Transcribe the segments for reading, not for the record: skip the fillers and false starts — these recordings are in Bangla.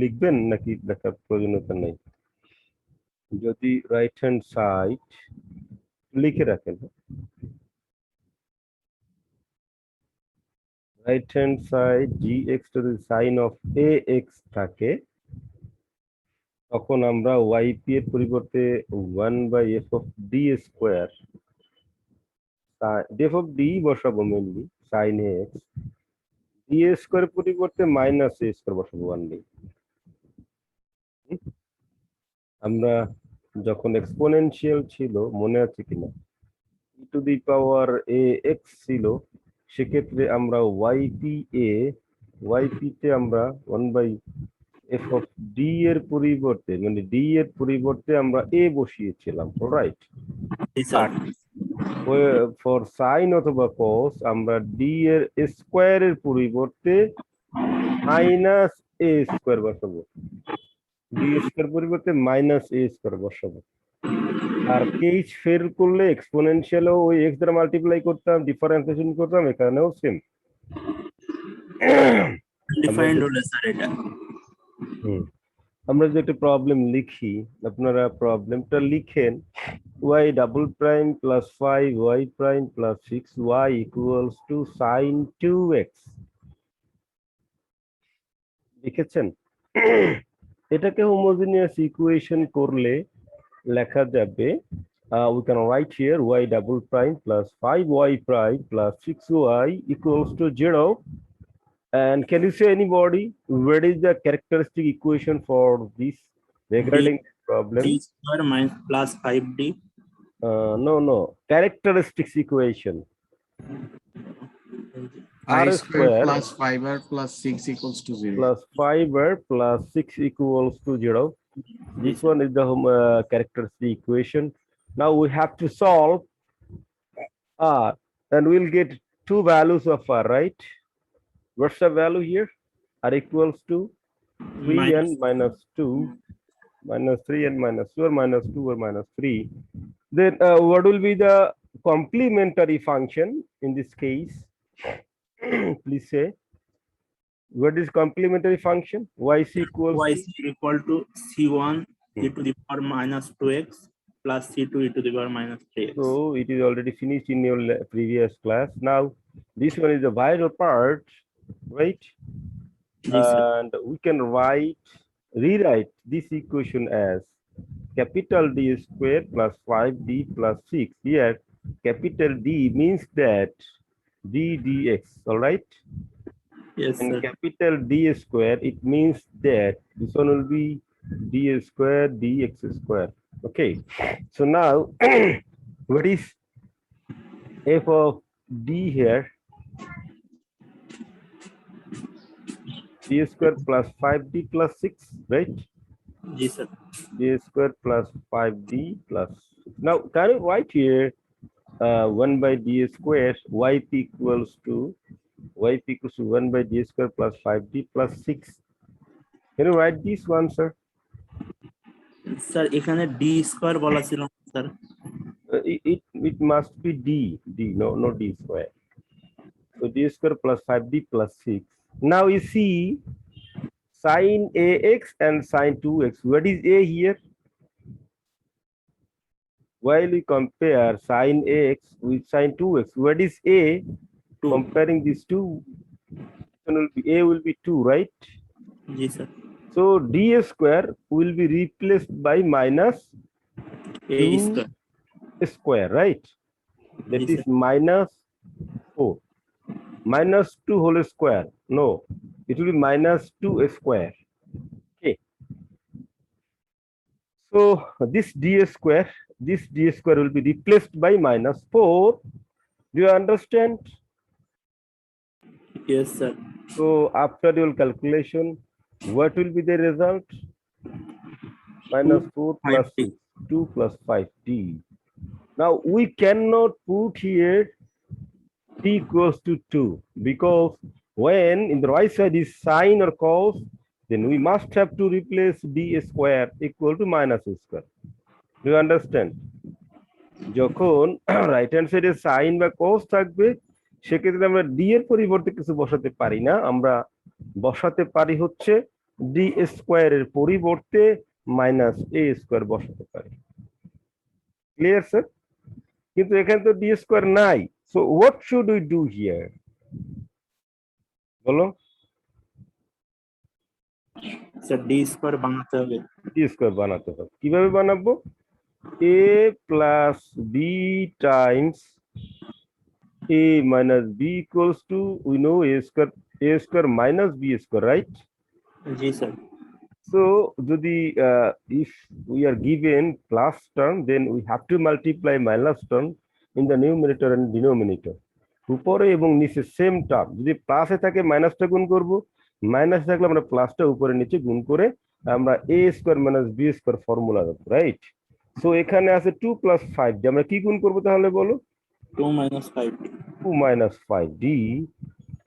লিখবেন নাকি লেখার প্রয়োজনীয়তা নেই? যদি রাইট হ্যান্ড সাইড লিখে রাখেন, রাইট হ্যান্ড সাইড gx যদি সাইন অফ ax থাকে, তখন আমরা yp এর পরিবর্তে 1/f of d square, f of d বসাবো mainly sine ax, d square পরিবর্তে মাইনাস a স্কয়ার বসাবো 1/। আমরা যখন এক্সপোনেনশিয়াল ছিল, মনে আছে কিনা, e two the power ax ছিল, সেক্ষেত্রে আমরা yp তে আমরা 1/f of d এর পরিবর্তে, মানে d এর পরিবর্তে আমরা a বসিয়েছিলাম, রাইট? ফর সাইন অথবা কস আমরা d এর স্কয়ারের পরিবর্তে মাইনাস a স্কয়ার বসাবো, d স্কয়ার পরিবর্তে মাইনাস a স্কয়ার বসাবো। আর কেস ফেল করলে এক্সপোনেনশিয়ালও ওই x দ্বারা মাল্টিপ্লাই করতাম, ডিফারেন্সিয়েশন করতাম, এখানেও সেম। ডিফাইন্ড হলো স্যার এটা। আমরা যদি একটা প্রবলেম লিখি, আপনারা প্রবলেমটা লিখেন, y double prime plus 5y prime plus 6y equals to sine 2x। লিখেছেন? এটাকে হোমোজেনিয়াস ইকুয়েশন করলে লেখা যাবে, we can write here y double prime plus 5y prime plus 6y equals to 0. And can you say anybody what is the characteristic equation for this regarding this problem? d square minus plus 5d. No, characteristics equation. I square plus 5r plus 6 equals to 0. Plus 5r plus 6 equals to 0. This one is the characteristic equation. Now we have to solve r, and we'll get two values of r, right? What's the value here? R equals to 3n minus 2, minus 3n minus 2, or minus 2 or minus 3. Then what will be the complementary function in this case? Please say. What is complementary function? Yc equals y equal to c1 e to the power minus 2x plus c2 e to the power minus 3x. So it is already finished in your previous class. Now this one is the vital part, right? Yes, and we can rewrite this equation as capital D square plus 5d plus 6. Here capital D means that d dx, all right? yes, And sir. capital D square, it means that this one will be d square dx square. Okay, so now what is f of d here? D square plus 5d plus 6, right? Yes, sir. D square plus 5d plus 6. Now can you write here 1 by d square, yp equals to 1 by d square plus 5d plus 6. Can you write this one, sir? Sir এখানে d স্কয়ার বলা ছিল sir. It must be d, no d square. So d square plus 5d plus 6. Now you see sin ax and sin 2x. What is a here? While we compare sin ax with sin 2x, what is a? Comparing these two, a will be 2, right? Yes, sir. So d square will be replaced by minus a square. Square, right? That Yes, is sir. minus 4. Minus 2 whole square. No, it will be minus 2 square. Okay. So this d square will be replaced by minus 4. Do you understand? Yes, sir. So after your calculation, what will be the result? Minus 4 plus 6, 2 plus 5d. Now we cannot put here d equals to 2, because when in the right side is sine or cos, then we must have to replace d square equal to minus square. Do you understand? যখন রাইট হ্যান্ড সাইডে সাইন বা cos থাকবে, সেক্ষেত্রে আমরা d এর পরিবর্তে কিছু বসাতে পারি না, আমরা বসাতে পারি হচ্ছে ডি স্কোয়ারের পরিবর্তে মাইনাস এ স্কোয়ার বসাতে পারি। Clear sir? কিন্তু এখানে তো ডি স্কোয়ার নাই, so what should we do here? বলো। স্যার ডি স্কোয়ার বানাতে হবে। ডি স্কোয়ার বানাতে হবে, কিভাবে বানাবো? A plus B times a minus b equals to, we know a square minus b square, right? G sir. So যদি if we are given plus term, then we have to multiply minus term in the numerator and denominator. উপরে এবং নিচে সেম টার্ম, যদি প্লাসে থাকে মাইনাসটা গুণ করব, মাইনাস থাকলে আমরা প্লাসটা উপরে নিচে গুণ করে আমরা a square minus b square formula দেবো, রাইট? সো এখানে আছে 2 প্লাস 5, আমরা কি গুণ করবো তাহলে বলো? 2 minus 5d। 2 minus 5d,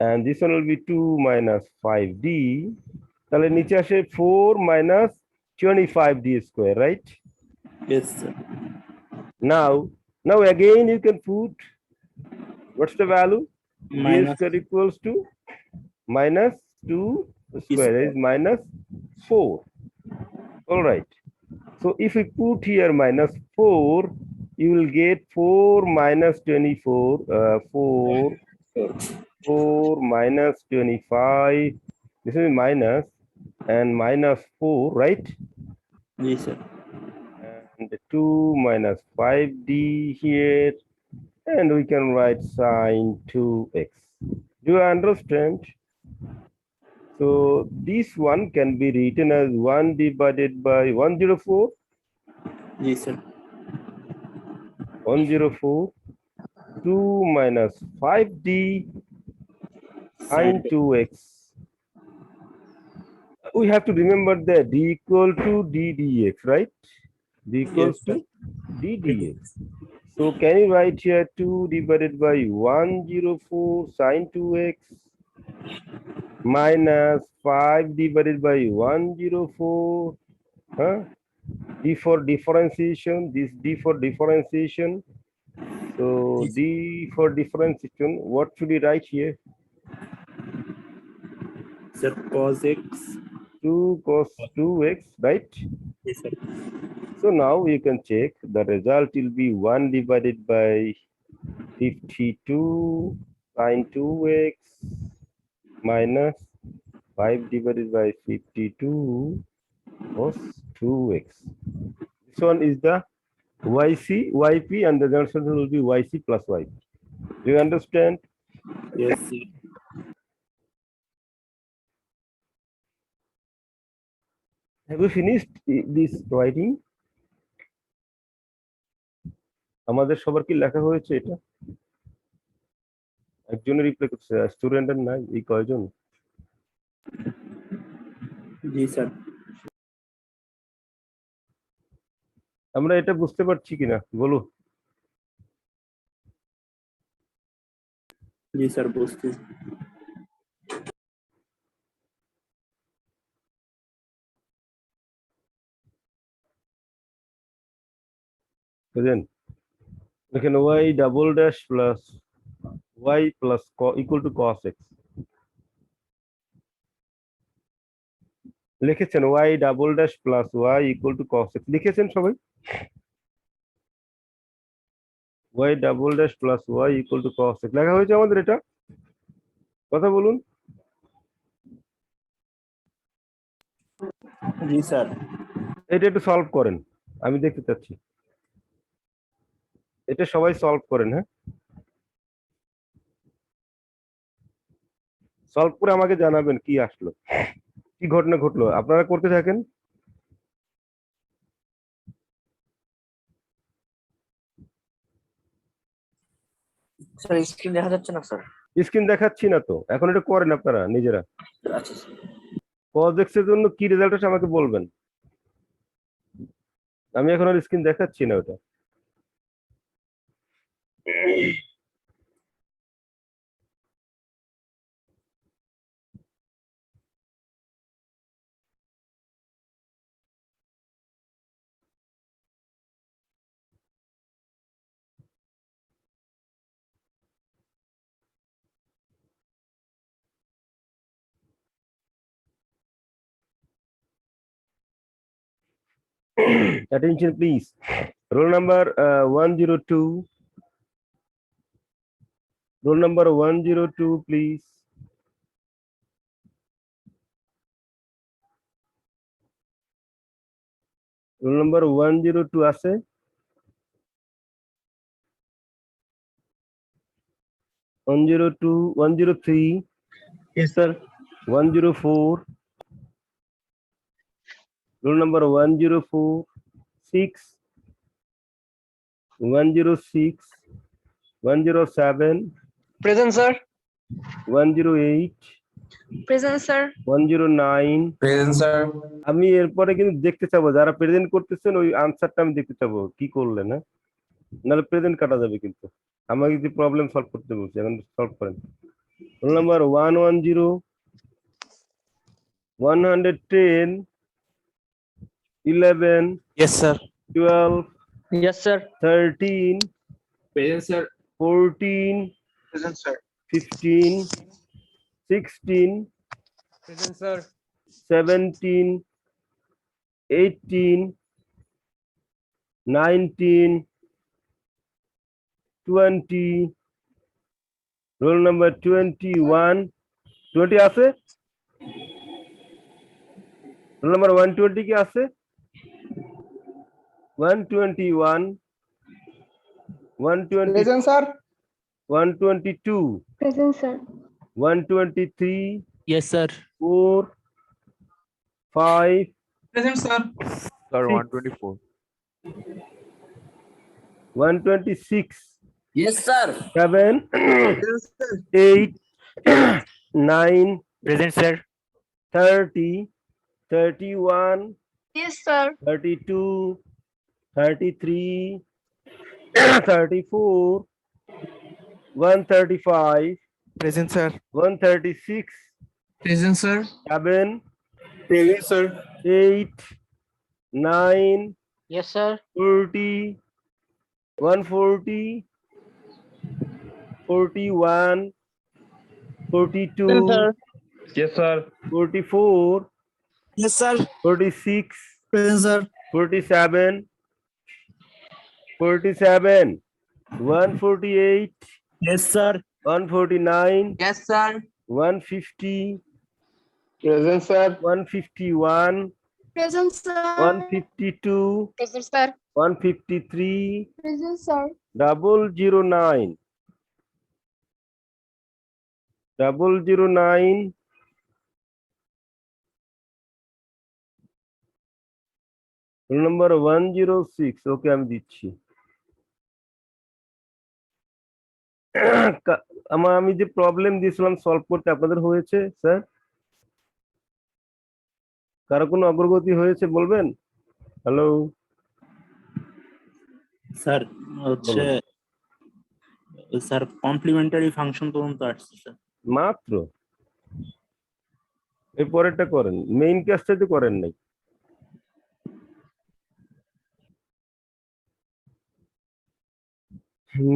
and this one will be 2 minus 5d. তাহলে নিচে আসে 4 minus 25d square, right? Yes sir। Now again you can put, what's the value? d Minus square equals to minus 2 square is minus 4. All right. So if we put here minus 4, you will get 4 minus 24, 4 minus 25. This is minus and minus 4, right? G sir. And 2 minus 5d here, and we can write sine 2x. Do you understand? So this one can be written as 1 divided by 104. G sir. 104, 2 minus 5d sine 2x. We have to remember that d equal to d dx, right? D equals Yes, to sir. d dx. So can you write here 2 divided by 104 sine 2x minus 5 divided by 104, huh? D for differentiation, this d for differentiation. So Yes. d for differentiation, what should we write here? Sir, cos x. 2 cos 2x, right? Yes, sir. So now you can check, the result will be 1 divided by 52 sine 2x minus 5 divided by 52 cos 2x. This one is the yc, yp, and the answer will be yc plus yp. Do you understand? Yes, sir. Have you finished this writing? আমাদের সবার কি লেখা হয়েছে এটা? একজনের রিপ্লাই করছে, স্টুডেন্টের নাই, এই কয়জন? জি স্যার। আমরা এটা বুঝতে পারছি কিনা বলো? জি স্যার, বুঝতেছি। বুঝলেন? এখানে y double dash plus y plus equal to cos x লিখেছেন, y double dash plus y equal to cos x লিখেছেন সবাই? y double dash plus y equal to cos x লেখা হয়েছে আমাদের এটা? কথা বলুন। জি স্যার। এটা একটু সলভ করেন, আমি দেখতে চাচ্ছি। এটা সবাই সলভ করেন, হ্যাঁ? সলভ করে আমাকে জানাবেন কি আসলো, কি ঘটনা ঘটলো। আপনারা করতে থাকেন। স্যার স্ক্রিন দেখা যাচ্ছে না স্যার। স্ক্রিন দেখাচ্ছি না তো, এখন এটা করেন আপনারা নিজেরা। আচ্ছা স্যার। cos x এর জন্য কি রেজাল্ট আছে আমাকে বলবেন, আমি এখন আর স্ক্রিন দেখাচ্ছি না ওটা। Attention, please. Roll number 102. Roll number 102, please. Roll number 102 আছে? 102, 103, Yes, sir. 104. Roll number 104, 6, 106, 107, Present, sir. 108, Present, sir. 109. Present, sir. আমি এরপরে কিন্তু দেখতে চাবো যারা প্রেজেন্ট করতেছেন ওই আনসারটা আমি দেখতে চাবো কি করলেন, হ্যাঁ, নাহলে প্রেজেন্ট কাটা যাবে কিন্তু আমাকে যদি প্রবলেম সলভ করতে বলছি এখন সলভ করেন। Roll number 110, 110, 11, Yes, sir. 12, Yes, sir. 13, Present, sir. 14, Present, sir. 15, 16, Present, sir. 17, 18, 19, 20. Roll number 21. 20 আছে? Roll number 120 কি আছে? 121, 120, Present, sir. 122, Present, sir. 123, Yes, sir. 4, 5, Present, sir. Sir, 6, 124. 126, Yes, sir. 7, 8, 9, Present, sir. 30, 31, Yes, sir. 32, 33, 34, 135, Present, sir. 136, Present, sir. 7, Present, sir. 8, 9, Yes, sir. 40, 140, 41, 42, Yes, sir. 44, Yes, sir. 46, Present, sir. 47, 47, 148, Yes, sir. 149, Yes, sir. 150, Present, sir. 151, Present, sir. 152, Present, sir. 153, Present, sir. 009, 009, number 106. ওকে আমি দিচ্ছি। আমি যে প্রবলেম দিয়েছিলাম সলভ করতে আপনাদের হয়েছে স্যার? কারো কোনো অগ্রগতি হয়েছে বলবেন? হ্যালো, স্যার হচ্ছে স্যার কমপ্লিমেন্টারি ফাংশন পর্যন্ত আসছে স্যার। মাত্র এর পরেরটা করেন, মেইন কাজটা তো করেন নাই।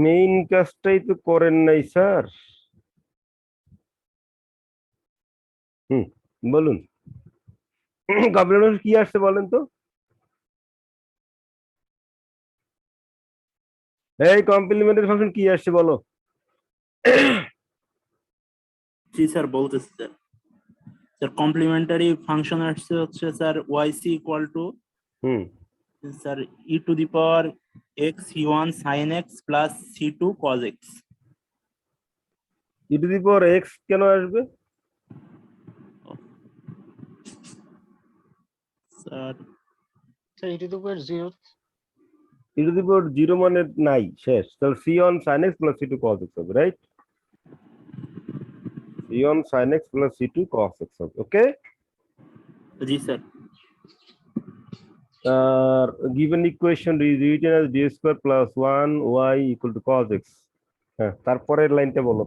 মেইন কাজটাই তো করেন নাই স্যার। বলুন কমপ্লিমেন্টারি কি আসছে বলেন তো? এই কমপ্লিমেন্টারি ফাংশন কি আসছে বলো? জি স্যার বলতেছি স্যার। স্যার কমপ্লিমেন্টারি ফাংশন আসছে হচ্ছে sir Owaisi equal to sir E to the power x সি1 sine x plus C two cos x. E to the power x কেন আসবে? Sir Sir, e to the power 0. E to the পাওয়ার 0 মানে নাই, শেষ। তাহলে C on sine x plus C two cos x হবে, right? C on sine x plus C two cos x হবে, ওকে? জি sir. given equation is written as d square plus 1y equal to cos x. হ্যাঁ, তারপরের লাইনটা বলো।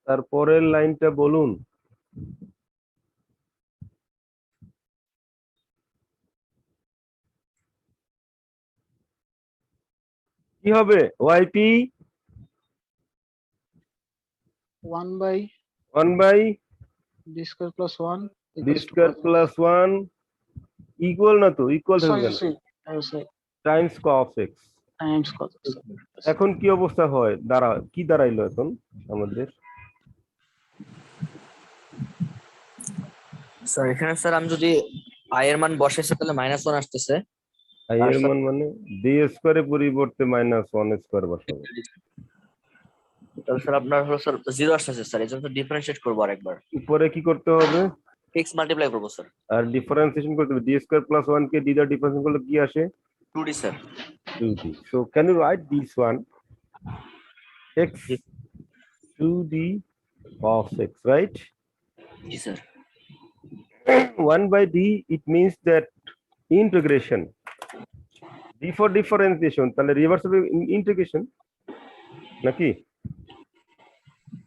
তারপরের লাইনটা বলুন। কি হবে? yp 1 by 1 by d square plus 1 d square plus 1 equal না তো equal থাকবে কেন sorry Times cos x times cos x এখন কি অবস্থা হয় কি দাঁড়াইলো এখন আমাদের স্যার এখানে স্যার আমি যদি i এর মান বসাইছি তাহলে -1 আসতেছে। i এর মান মানে d স্কয়ারে পরিবর্তে -1 স্কয়ার বসাবো তাহলে স্যার আপনার হলো স্যার 0 আসতেছে স্যার, এই জন্য ডিফারেন্সিয়েট করবো আরেকবার, উপরে কি করতে হবে x মাল্টিপ্লাই করবো স্যার। আর ডিফারেন্সিয়েশন করতে হবে d স্কয়ার প্লাস 1 কে d দ্বারা ডিফারেন্সিয়েশন করলে কি আসে 2d sir. 2d so can you write this one x 2d cos x right G sir. 1 by d it means that integration d for differentiation তাহলে রিভার্স হবে ইন্টিগ্রেশন নাকি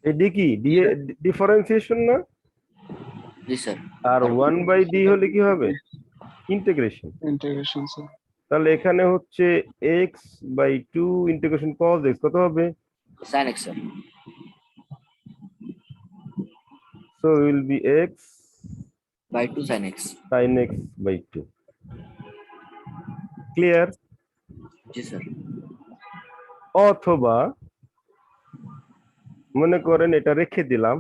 এই d কি d ডিফারেন্সিয়েশন না জি স্যার। আর 1 by d হলে কি হবে ইন্টিগ্রেশন integration sir তাহলে এখানে হচ্ছে x by 2 integration cos x কত হবে sin x sir. so it will be x by 2 sin x। sin x by 2 clear G sir. অথবা মনে করেন এটা রেখে দিলাম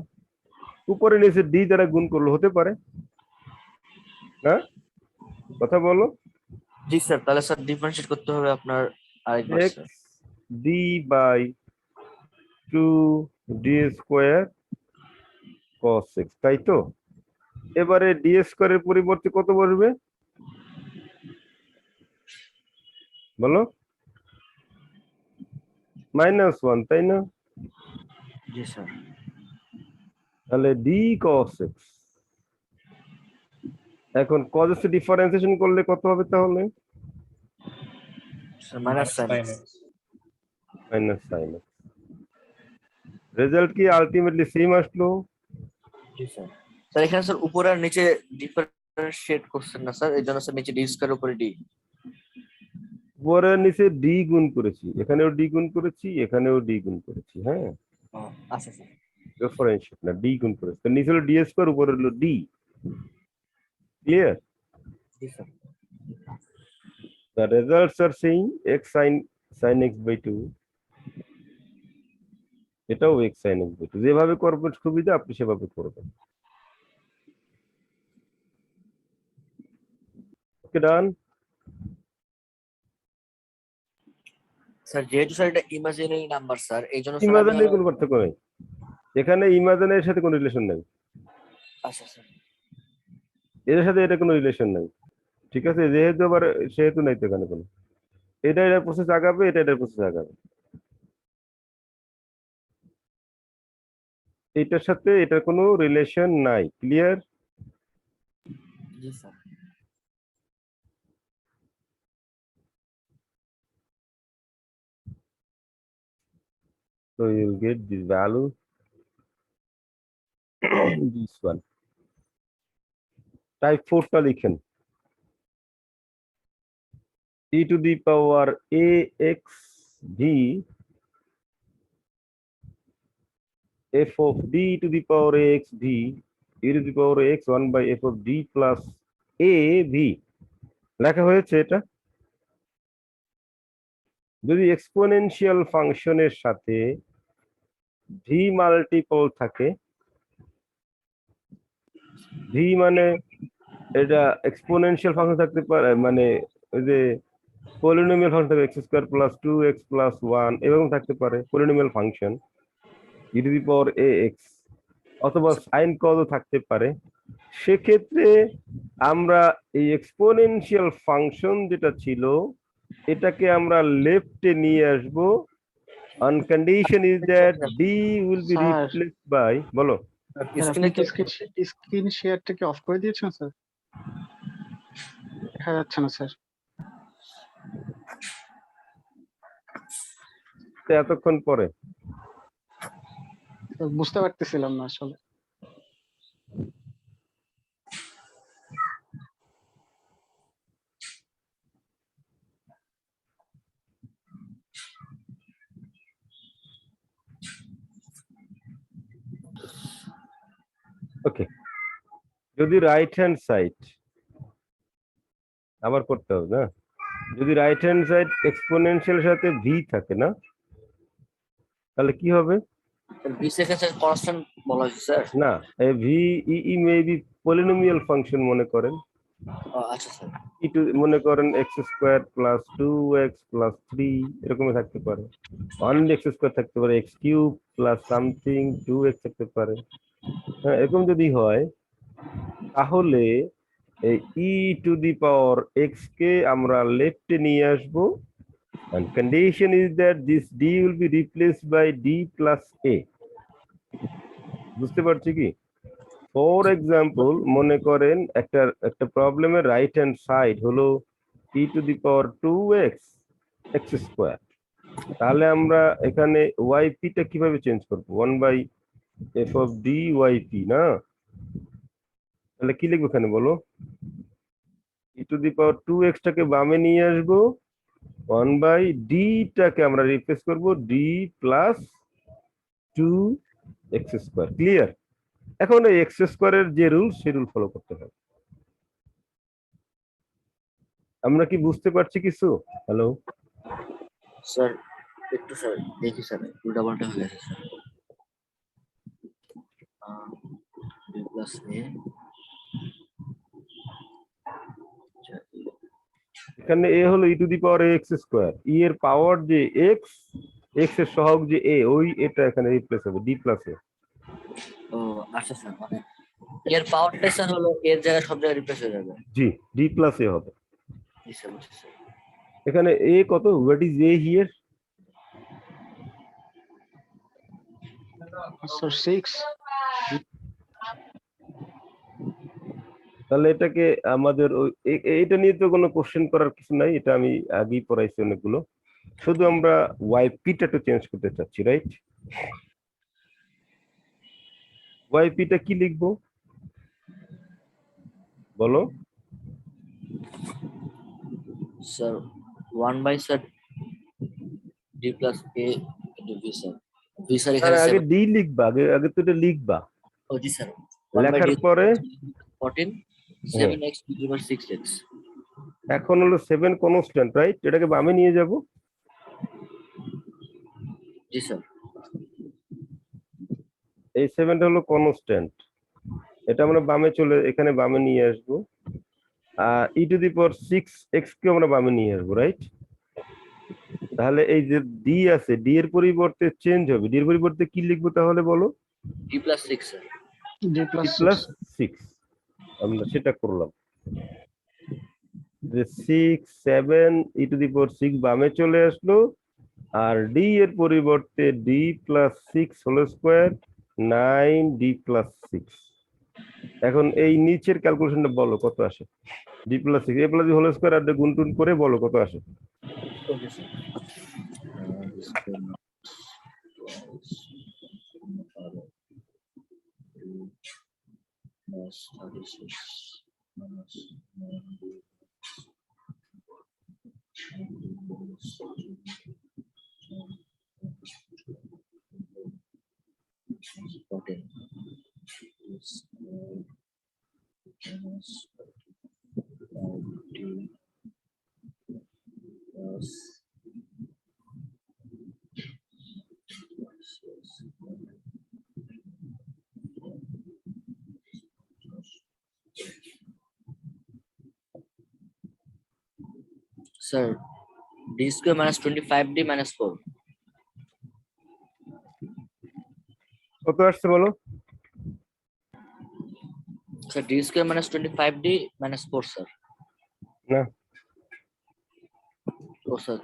উপরে নিচে d দ্বারা গুণ করলে হতে পারে হ্যাঁ কথা বলো জি স্যার, তাহলে স্যার ডিফারেন্সিয়েট করতে হবে আপনার আরেকবার x sir. d by 2 d square cos x তাই তো এবারে d স্কয়ারের পরিবর্তে কত বসবে বলো -1 তাই না জি স্যার। তাহলে d cos x এখন cos x ডিফারেন্সিয়েশন করলে কত হবে তাহলে sir minus sin x। sin x result কি আলটিমেটলি সেম আসলো জি স্যার। স্যার এখানে স্যার উপরে আর নিচে ডিফারেন্সিয়েট করছেন না স্যার, এই জন্য স্যার নিচে d স্কয়ার উপরে d। উপরে নিচে d গুণ করেছি এখানেও d গুণ করেছি এখানেও d গুণ করেছি হ্যাঁ আচ্ছা স্যার। ডিফারেন্সিয়েট না d গুণ করেছি তো নিচে হলো d স্কয়ার উপরে হলো d clear G sir. the results are saying x sin x by 2 এটাও x sin x by 2 যেভাবে করবেন সুবিধা আপনি সেভাবে করবেন ওকে ডান স্যার যেহেতু স্যার এটা ইমাজিনারি নাম্বার স্যার, এই জন্য স্যার আমি ইমাজিনারি কোন পার্থক্য নেই এখানে ইমাজিনারির সাথে কোনো রিলেশন নাই আচ্ছা স্যার। এর সাথে এটা কোনো রিলেশন নাই ঠিক আছে যেহেতু আবার সেহেতু নাই তো এখানে কোনো এটা প্রসেস আগাবে এটা প্রসেস আগাবে এটার সাথে এটার কোনো রিলেশন নাই clear G sir. so you'll get this value this one type 4 টা লিখেন e to the power ax v f of d to the power ax v e to the power x 1 by f of d plus a v লেখা হয়েছে এটা যদি এক্সপোনেনশিয়াল ফাংশনের সাথে v মাল্টিপল থাকে v মানে এটা এক্সপোনেনশিয়াল ফাংশন থাকতে পারে মানে ওই যে পলিনোমিয়াল ফাংশন থাকে x² + 2x + 1 এরকম থাকতে পারে polynomial function e to the power ax অথবা sin cos থাকতে পারে সেক্ষেত্রে আমরা এই এক্সপোনেনশিয়াল ফাংশন যেটা ছিল এটাকে আমরা লেফটে নিয়ে আসব on condition is that d will be Sir. replaced by বলো আপনি কি স্ক্রিন শেয়ারটা কি অফ করে দিয়েছেন স্যার দেখা যাচ্ছে না স্যার এতক্ষণ পরে বুঝতে পারতেছিলাম না আসলে okay যদি রাইট হ্যান্ড সাইড আবার করতে হবে না, যদি রাইট হ্যান্ড সাইড এক্সপোনেনশিয়াল সাথে ভি থাকে না, তাহলে কি হবে? ভি সেকেন্ড স্যার কনস্ট্যান্ট বলা হয়েছে স্যার। না, V E may be polynomial function মনে করেন, আচ্ছা স্যার। মনে করেন x square plus 2x plus 3 এরকমই থাকতে পারে, 1x স্কোয়ার থাকতে পারে, x cube plus something 2x থাকতে পারে। হ্যাঁ, এরকম যদি হয় তাহলে এই ই টু দি পাওয়ার এক্স কে আমরা লেফটে নিয়ে আসবো, and condition is that this d will be replaced by d plus a. বুঝতে পারছি কি? ফর এক্সাম্পল মনে করেন একটা প্রবলেমের রাইট হ্যান্ড সাইড হলো e to the power 2x x square, তাহলে আমরা এখানে yp টা কিভাবে চেঞ্জ করবো? 1/f of d yp না, তাহলে কি লিখবো এখানে বলো? ই টু দি পাওয়ার 2x টাকে বামে নিয়ে আসবো, 1/d টাকে আমরা রিপ্লেস করবো d plus 2x square. Clear? এখন এই এক্স স্কোয়ারের যে রুল সেই রুল ফলো করতে হবে। আমরা কি বুঝতে পারছি কিছু? হ্যালো স্যার একটু স্যার দেখি স্যার উল্টা পাল্টা হয়ে গেছে স্যার। বি প্লাস এ এখানে এ হলো e to the power x square, e এর পাওয়ার যে এক্স, এক্স এর সহগ যে এ, ওই এটা এখানে রিপ্লেস হবে ডি প্লাস এ। ও আচ্ছা স্যার, মানে এর পাওয়ারটা স্যার হলো এর জায়গায় সব জায়গায় রিপ্লেস হয়ে যাবে। জি, ডি প্লাস এ হবে। জি স্যার, বুঝছি স্যার। এখানে এ কত? What is a here? So 6. তাহলে এটাকে আমাদের এটা নিয়ে তো কোনো কোশ্চেন করার কিছু নাই, এটা আমি আগেই পড়াইছি অনেকগুলো, শুধু আমরা ওয়াইপিটা একটু চেঞ্জ করতে চাচ্ছি, রাইট? ওয়াইপিটা কি লিখবো বলো? Sir 1 sir D plus A into V sir. V sir এখানে আগে ডি লিখবা, আগে আগে তো এটা লিখবা, ও জি স্যার। লেখার পরে 14 7x = 6x। এখন হলো 7 কনস্ট্যান্ট, রাইট? এটাকে বামে নিয়ে যাব, জি স্যার। এই 7টা হলো কনস্ট্যান্ট, এটা আমরা বামে এখানে বামে নিয়ে আসবো, আর ই টু দি পাওয়ার 6x কে আমরা বামে নিয়ে আসবো, রাইট? তাহলে এই যে ডি আছে, ডি এর পরিবর্তে চেঞ্জ হবে, ডি এর পরিবর্তে কি লিখবো তাহলে বলো? D plus 6 sir. D plus plus 6. 6, আমরা সেটা করলাম। যে 6 7 ই টু দি পাওয়ার 6 বামে চলে আসলো, আর ডি এর পরিবর্তে D plus 6 whole square 9d plus 6। এখন এই নিচের ক্যালকুলেশনটা বলো কত আসে? ডি প্লাস 6 এ প্লাস হোল স্কোয়ার আর গুণ টুন করে বলো কত আসে? Okay sir. Sir d square minus 25d minus 4। কত আসছে বলো? Sir d square minus 25d minus 4 sir. না, ও স্যার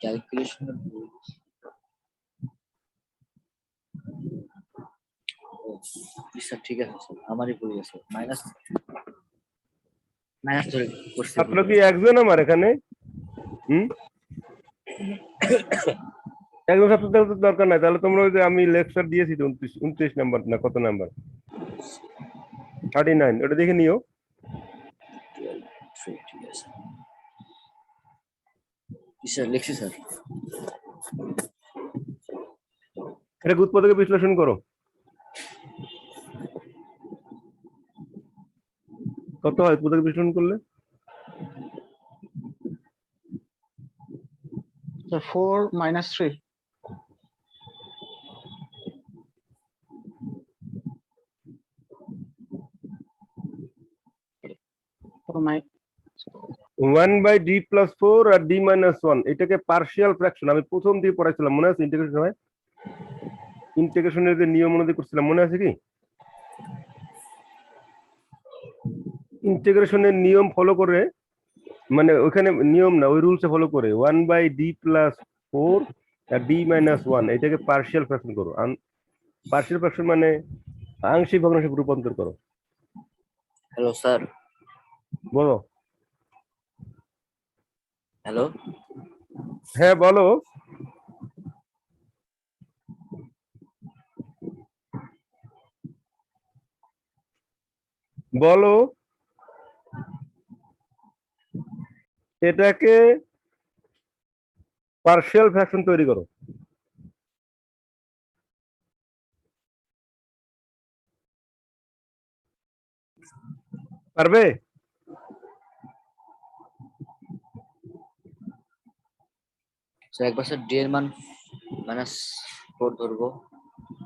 ক্যালকুলেশন স্যার ঠিক আছে স্যার, আমারই ভুল গেছে। মাইনাস ধরে করছি। আপনার কি একজন আমার এখানে? একজন ছাত্রদের তো দরকার নাই, তাহলে তোমরা ওই যে আমি লেকচার দিয়েছি তো 29 নাম্বার না কত নাম্বার, 39, ওটা দেখে নিও। ঠিক আছে স্যার, লিখছি স্যার। এটা উৎপাদকে বিশ্লেষণ করো। কত হয় প্রত্যেক বিশ্লেষণ করলে? So 4 minus 3. For my 1/d+4 R d-1 এটাকে পার্শিয়াল ফ্র্যাকশন আমি প্রথম দিয়ে পড়াইছিলাম, মনে আছে? ইন্টিগ্রেশন হয়, ইন্টিগ্রেশনের যে নিয়ম অনুযায়ী করছিলাম, মনে আছে কি? ইন্টিগ্রেশনের নিয়ম ফলো করে, মানে ওখানে নিয়ম না, ওই রুলসে ফলো করে 1/d+4 আর d-1 এটাকে পার্শিয়াল ফ্র্যাকশন করো। পার্শিয়াল ফ্র্যাকশন মানে আংশিক ভগ্নাংশে রূপান্তর করো। Hello sir. বলো। হ্যালো। হ্যাঁ বলো। বলো। এটাকে পার্শিয়াল ফ্র্যাকশন তৈরি করো। পারবে? স্যার একবার স্যার ডি এর মান -4 ধরবো।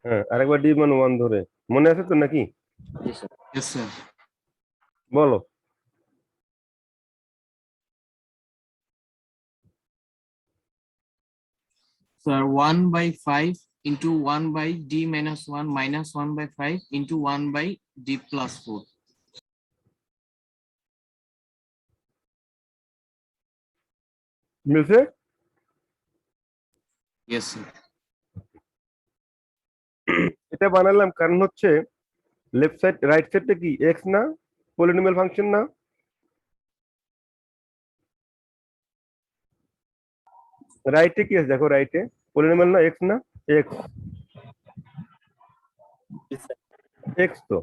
হ্যাঁ, আরেকবার d-1 ধরে, মনে আছে তো নাকি? জি স্যার। Yes, sir. বলো। Sir, 1/5 into 1/d-1 minus 1/5 into 1/d+4. মিলছে? Yes, sir. এটা বানালাম কারণ হচ্ছে লেফট সাইড রাইট সাইডটা কি এক্স না, পলিনোমিয়াল ফাংশন না? রাইটে কি আছে দেখো, রাইটে পলিনোমিয়াল না, এক্স না? এক্স, এক্স তো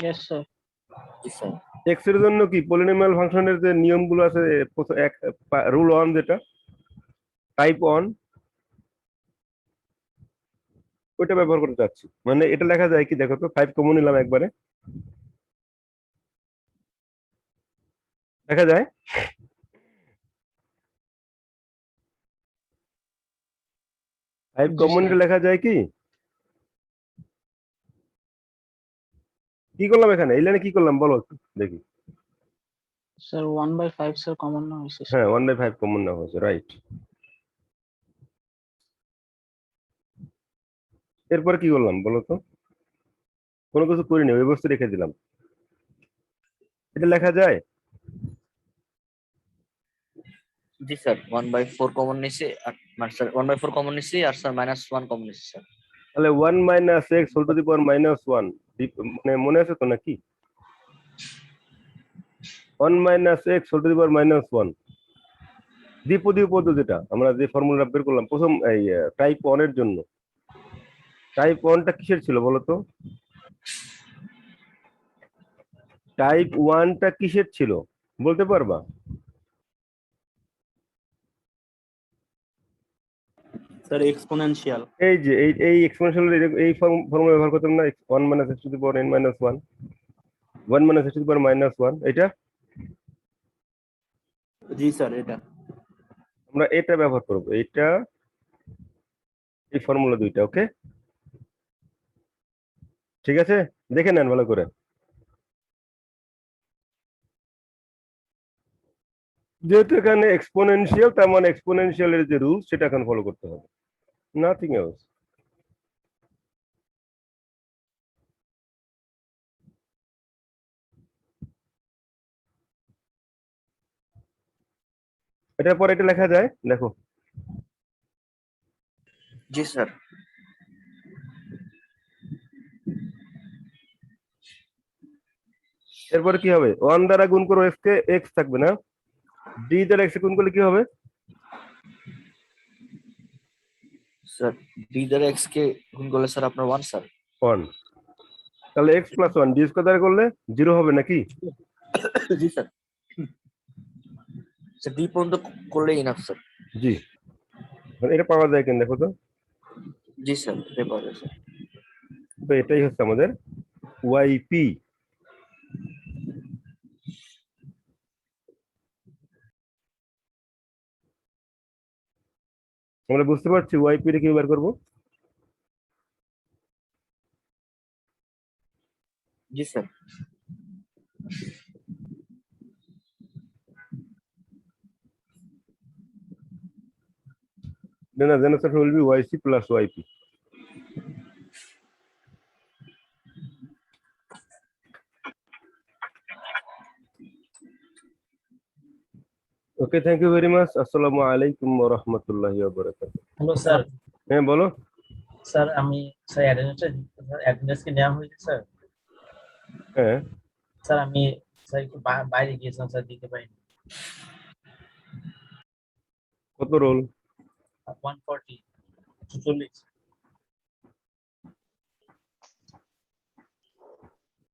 Yes, sir. জি স্যার। এক্স এর জন্য কি পলিনোমিয়াল ফাংশনের যে নিয়মগুলো আছে, রুল 1 যেটা টাইপ 1, ওইটা ব্যবহার করতে চাচ্ছি। মানে এটা লেখা যায় কি দেখো তো, 5 কমন নিলাম একবারে, দেখা যায় 5 কমন নিলে লেখা যায় কি? কি করলাম এখানে, এই লাইনে কি করলাম বলো একটু দেখি। Sir, 1/5 sir common না হইছে sir. হ্যাঁ 1/5 কমন নেওয়া হয়েছে, রাইট। এরপরে কি করলাম বলো তো? কোনো কিছু করিনি, ওই বস্তু রেখে দিলাম। এটা লেখা যায়? জি স্যার 1/4 কমন নিছি আর মানে স্যার 1/4 কমন নিছি আর স্যার -1 কমন নিছি স্যার। তাহলে 1 - x whole to the power -1, মানে মনে আছে তো নাকি? 1 - x whole to the power -1 দ্বিপদী পদ, যেটা আমরা যে ফর্মুলা বের করলাম প্রথম এই টাইপ 1 এর জন্য। টাইপ 1টা কিসের ছিল বলো তো? টাইপ 1টা কিসের ছিল বলতে পারবা? Sir exponential. এই যে এই এক্সপোনেনশিয়াল এই ফর্মুলা ব্যবহার করতাম না, 1 - x to the power n - 1, 1 - x to the power -1, এটা জি স্যার এটা। আমরা এটা ব্যবহার করব, এটা এই ফর্মুলা দুইটা। ওকে, ঠিক আছে, দেখে নেন ভালো করে। যেহেতু এখানে এক্সপোনেনশিয়াল, তার মানে এক্সপোনেনশিয়ালের যে রুল সেটা এখন ফলো করতে হবে, নাথিং এলস। এটার পরে এটা লেখা যায় দেখো। জি স্যার। এরপরে কি হবে? 1 দ্বারা গুণ করো x কে, x থাকবে না, d দ্বারা x গুণ করলে কি হবে? স্যার d দ্বারা x কে গুণ করলে স্যার আপনার 1 স্যার। 1, তাহলে x + 1 d স্কয়ার দ্বারা করলে 0 হবে নাকি? জি স্যার। স্যার d পর্যন্ত করলে ইনাফ স্যার। জি, এটা পাওয়া যায় কিনা দেখো তো। জি স্যার এটা পাওয়া যায় স্যার। তো এটাই হচ্ছে আমাদের yp। আমরা বুঝতে পারছি ওয়াইপি রে কি বের করবো? জি sir. Then the answer will be YC plus YP. Okay, thank you very much. Assalamu alaikum wa rahmatullahi wa barakatuh. Hello sir. হ্যাঁ বলো। স্যার আমি স্যার অ্যাটেন্ডেন্স কি নেওয়া হয়েছে স্যার? হ্যাঁ স্যার আমি স্যার একটু বাইরে গিয়েছিলাম স্যার, দিতে পারিনি। কত রোল? 140 44